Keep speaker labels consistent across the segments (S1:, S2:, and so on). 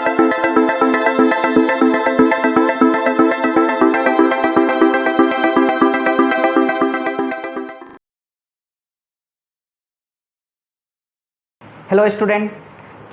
S1: Hello student,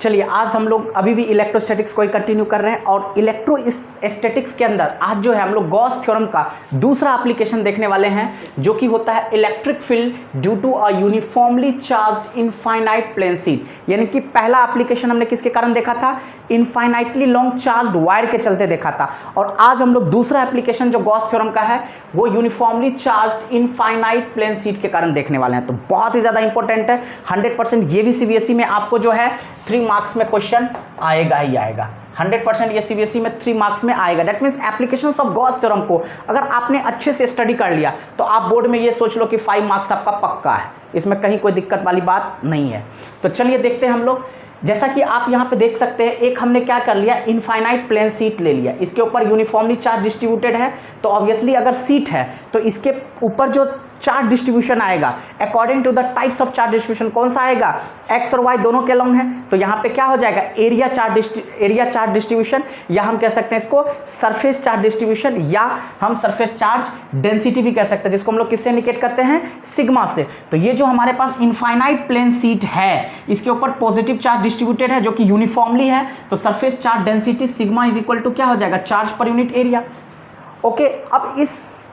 S1: चलिए आज हम लोग अभी भी इलेक्ट्रोस्टैटिक्स को ही कंटिन्यू कर रहे हैं और इलेक्ट्रोस्टैटिक्स के अंदर आज जो है हम लोग गॉस थ्योरम का दूसरा एप्लीकेशन देखने वाले हैं, जो कि होता है electric field due to a uniformly charged infinite plane sheet. यानी कि पहला एप्लीकेशन हमने किसके कारण देखा था, इनफाइनाइटली लॉन्ग चार्ज्ड वायर के चलते देखा था, और आज हम लोग दूसरा एप्लीकेशन जो गॉस थ्योरम का है वो uniformly charged infinite plane sheet के कारण देखने वाले हैं। तो बहुत ही ज़्यादा इंपॉर्टेंट है, 100% ये भी सीबीएसई में आपको जो है 3 मार्क्स में क्वेश्चन आएगा ही आएगा। 100% ये सीबीएसई में 3 मार्क्स में आएगा। That means applications of Gauss theorem को अगर आपने अच्छे से स्टडी कर लिया तो आप बोर्ड में ये सोच लो कि 5 मार्क्स आपका पक्का है, इसमें कहीं कोई दिक्कत वाली बात नहीं है। तो चलिए देखते हैं हम लोग। जैसा कि आप यहाँ पे देख सकते हैं, एक हमने क्या कर लिया, इनफाइनाइट प्लेन शीट ले लिया, इसके ऊपर यूनिफॉर्मली चार्ज डिस्ट्रीब्यूटेड है। तो ऑब्वियसली अगर शीट है तो इसके ऊपर जो चार्ज डिस्ट्रीब्यूशन आएगा according to the types of charge distribution कौन सा आएगा, एक्स और वाई दोनों के लॉन्ग है। तो यहाँ पे क्या हो जाएगा, एरिया चार्ज डिस्ट्रीब्यूशन, या हम कह सकते हैं इसको सरफेस चार्ज डिस्ट्रीब्यूशन, या हम सरफेस चार्ज डेंसिटी भी कह सकते हैं, जिसको हम लोग किससे इंडिकेट करते हैं, सिग्मा से। तो ये जो हमारे पास इनफाइनाइट प्लेन शीट है, इसके ऊपर पॉजिटिव चार्ज डिस्ट्रीब्यूटेड है जो कि यूनिफॉर्मली है, तो surface charge density sigma is equal to क्या हो जाएगा, charge per unit area. Okay, अब इस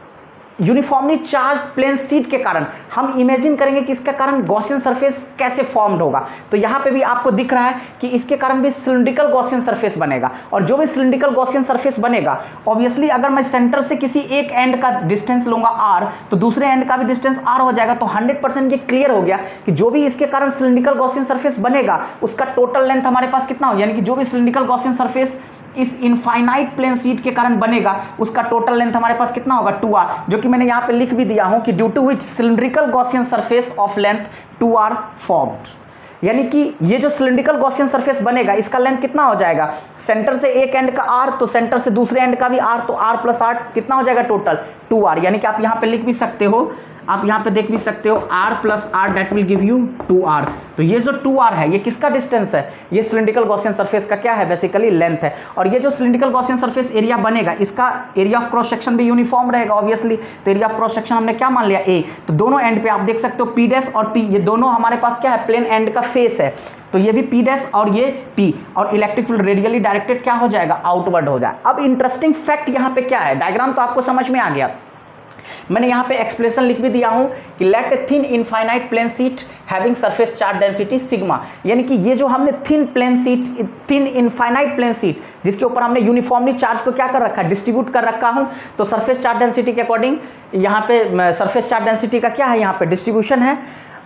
S1: यूनिफॉर्मली चार्ज प्लेन शीट के कारण हम इमेजिन करेंगे कि इसके कारण गॉसियन सरफेस कैसे फॉर्म्ड होगा। तो यहाँ पे भी आपको दिख रहा है कि इसके कारण भी सिलिंड्रिकल गॉसियन सरफेस बनेगा, और जो भी सिलिंड्रिकल गॉसियन सरफेस बनेगा, ऑब्वियसली अगर मैं सेंटर से किसी एक एंड का डिस्टेंस लूंगा r, तो दूसरे एंड का भी डिस्टेंस r हो जाएगा। तो 100% ये क्लियर हो गया कि जो भी इसके कारण सिलिंड्रिकल गॉसियन सरफेस बनेगा उसका टोटल लेंथ हमारे पास कितना हो, यानी कि जो भी सिलिंड्रिकल गॉसियन सरफेस इस इनफाइनाइट प्लेन शीट के कारण बनेगा उसका टोटल लेंथ हमारे पास कितना होगा, 2r, जो कि मैंने यहाँ पे लिख भी दिया हूँ कि due to which cylindrical Gaussian surface of length 2r formed. यानी कि ये जो सिलिंड्रिकल गॉसियन सरफेस बनेगा इसका लेंथ कितना हो जाएगा, सेंटर से एक एंड का r, तो सेंटर से दूसरे एंड का भी r, तो r प्लस r कितना हो जाएगा टोटल 2r। यानी कि आप यहाँ पे लिख भी सकते हो, आप यहाँ पे देख भी सकते हो r plus r that will give you 2r। तो ये जो 2r है ये किसका डिस्टेंस है, ये सिलिंड्रिकल गॉसियन सरफेस का क्या है, बेसिकली लेंथ है। और ये जो सिलिंड्रिकल गॉसियन सरफेस एरिया बनेगा इसका एरिया ऑफ क्रॉस सेक्शन भी यूनिफॉर्म रहेगा ऑब्वियसली। तो एरिया ऑफ क्रॉस सेक्शन हमने क्या मान लिया, a। तो दोनों एंड पे आप देख सकते हो p डैश और p, ये दोनों हमारे पास क्या है, प्लेन एंड का फेस है। तो ये भी p डैश और ये p, और इलेक्ट्रिक फील्ड रेडियली डायरेक्टेड क्या हो जाएगा, आउटवर्ड हो जाए। अब इंटरेस्टिंग फैक्ट यहाँ पे क्या है, डायग्राम तो आपको समझ में आ गया, मैंने यहाँ पे एक्सप्रेशन लिख भी दिया हूँ कि let a thin infinite plane sheet having surface charge density sigma. यानी कि ये जो हमने थिन इनफाइनाइट प्लेन शीट जिसके ऊपर हमने यूनिफॉर्मली चार्ज को क्या कर रखा है, डिस्ट्रीब्यूट कर रखा हूँ, तो सरफेस चार्ज डेंसिटी के अकॉर्डिंग यहाँ पे सरफेस चार्ज डेंसिटी का क्या है, यहाँ पे डिस्ट्रीब्यूशन है।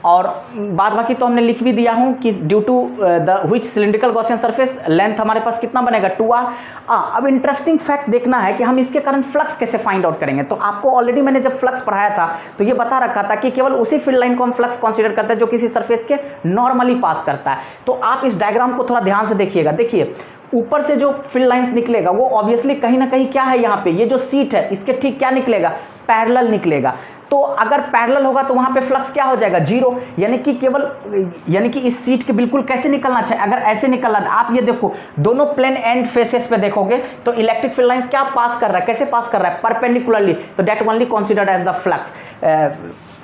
S1: और बाद बाकी तो हमने लिख भी दिया हूँ कि due to the which cylindrical Gaussian surface length हमारे पास कितना बनेगा, 2r। अब इंटरेस्टिंग फैक्ट देखना है कि हम इसके कारण फ्लक्स कैसे फाइंड आउट करेंगे। तो आपको ऑलरेडी मैंने जब फ्लक्स पढ़ाया था तो ये बता रखा था कि केवल उसी फील्ड लाइन को हम फ्लक्स कंसीडर करते हैं जो किसी सरफेस के नॉर्मली पास करता है। तो आप इस डायग्राम को थोड़ा ध्यान से देखिएगा। देखिए ऊपर से जो फील्ड लाइंस निकलेगा वो ऑब्वियसली कहीं ना कहीं क्या है, यहाँ पे ये जो शीट है इसके ठीक क्या निकलेगा, पैरेलल निकलेगा। तो अगर पैरेलल होगा तो वहां पे फ्लक्स क्या हो जाएगा, 0। यानी कि इस शीट के बिल्कुल कैसे निकलना चाहिए, अगर ऐसे निकलना था, आप ये देखो दोनों प्लेन एंड फेसेस पे देखोगे तो इलेक्ट्रिक फील्ड लाइंस क्या पास कर रहा है, कैसे पास कर रहा है, परपेंडिकुलरली। तो that only considered as the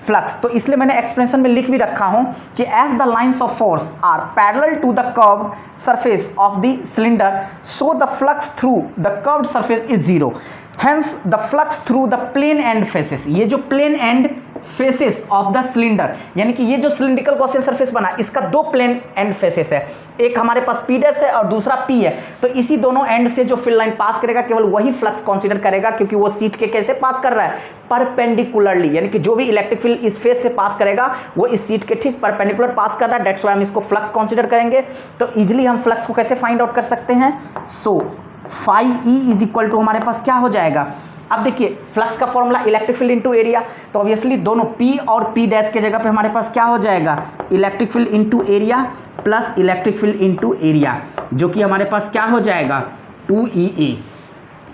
S1: flux. तो इसलिए मैंने एक्सप्रेशन में लिख भी रखा हूं कि as the lines of force are parallel to the curved surface of the cylinder, so the flux through the curved surface is 0। Hence the flux through the plane end faces, ये जो plane end faces of the cylinder, यानी कि ये जो cylindrical Gaussian surface बना इसका 2 plane end faces है, एक हमारे पास p डैश है और दूसरा p है। तो इसी दोनों एंड से जो फील्ड लाइन पास करेगा केवल वही फ्लक्स कंसीडर करेगा, क्योंकि वो शीट के कैसे पास कर रहा है, परपेंडिकुलरली। यानी कि जो भी इलेक्ट्रिक फील्ड इस फेस से पास करेगा वो इस शीट के ठीक परपेंडिकुलर पास कर रहा है, दैट्स व्हाई हम इसको फ्लक्स कंसीडर करेंगे। तो इजिली हम फ्लक्स को कैसे फाइंड आउट कर सकते हैं, so phi E is equal to हमारे पास क्या हो जाएगा। अब देखिए फ्लक्स का formula electric field into area, तो ऑब्वियसली दोनों P और P डैश के जगह पे हमारे पास क्या हो जाएगा, electric field into area plus electric field into area, जो कि हमारे पास क्या हो जाएगा 2EA।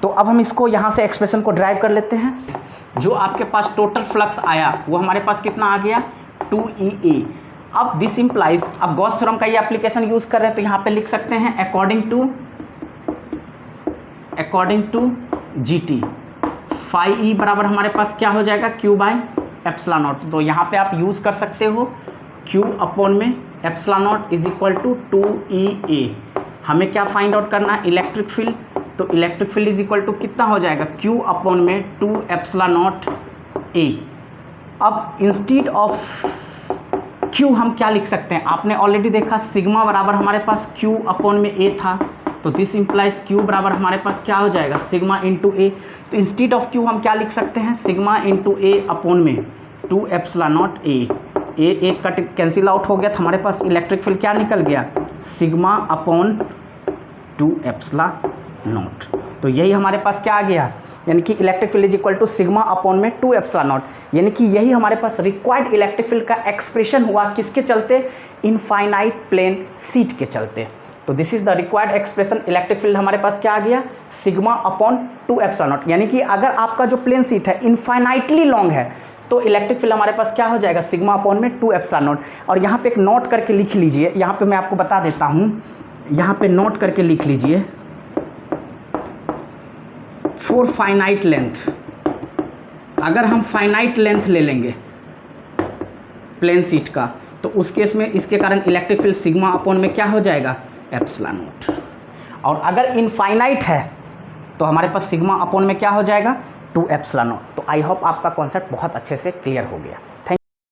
S1: तो अब हम इसको यहाँ से एक्सप्रेशन को ड्राइव कर लेते हैं। जो आपके पास टोटल फ्लक्स आया वो हमारे पास कितना आ गया, 2EA। अब दिस इंप्लाइज, अब गॉस थ्योरम का ये एप्लीकेशन यूज कर रहे हैं तो यहाँ पे लिख सकते हैं according to according to G T. Phi E बराबर हमारे पास क्या हो जाएगा, क्यू बाय एप्सिलॉन नॉट। तो यहाँ पे आप यूज़ कर सकते हो क्यू अपॉन में epsilon naught is equal to 2EA। हमें क्या फाइंड आउट करना है, इलेक्ट्रिक फील्ड। तो electric field is equal to कितना हो जाएगा, क्यू अपॉन में 2 एप्सिलॉन नॉट ए। अब इंस्टीड ऑफ क्यू हम क्या लिख सकते हैं, आपने ऑलरेडी देखा सिग्मा बराबर हमारे पास क्यू अपॉन में ए था, तो दिस इंप्लाइज क्यू बराबर हमारे पास क्या हो जाएगा, सिग्मा इंटू ए। तो इंस्टीड ऑफ क्यू हम क्या लिख सकते हैं, सिग्मा इंटू ए अपॉन में 2 एप्सिलॉन नॉट ए। ए का कैंसिल आउट हो गया तो हमारे पास इलेक्ट्रिक फील्ड क्या निकल गया, सिग्मा अपॉन 2 एप्सिलॉन नॉट। तो यही हमारे पास क्या आ गया, यानी कि electric field is equal to sigma upon में 2 एप्सिलॉन नॉट। यानी कि यही हमारे पास रिक्वायर्ड इलेक्ट्रिक फील्ड का एक्सप्रेशन हुआ, किसके चलते, इनफाइनाइट प्लेन सीट के चलते। तो this is the required expression. Electric field हमारे पास क्या आ गया, सिग्मा अपॉन 2 एप्सिलॉन नॉट। यानी कि अगर आपका जो प्लेन सीट है इनफाइनाइटली लॉन्ग है तो इलेक्ट्रिक फील्ड हमारे पास क्या हो जाएगा, सिग्मा अपॉन में 2 एप्सिलॉन नॉट। और यहाँ पे एक नोट करके लिख लीजिए, यहाँ पे मैं आपको बता देता हूँ, यहाँ पे नोट करके लिख लीजिए, फॉर फाइनाइट लेंथ, अगर हम फाइनाइट लेंथ ले लेंगे प्लेन सीट का, तो उस केस में इसके कारण इलेक्ट्रिक फील्ड सिग्मा अपॉन में क्या हो जाएगा, एप्सिलॉन नॉट। और अगर इनफाइनाइट है तो हमारे पास सिग्मा अपॉन में क्या हो जाएगा, 2 एप्सिलॉन नॉट। तो आई होप आपका कॉन्सेप्ट बहुत अच्छे से क्लियर हो गया।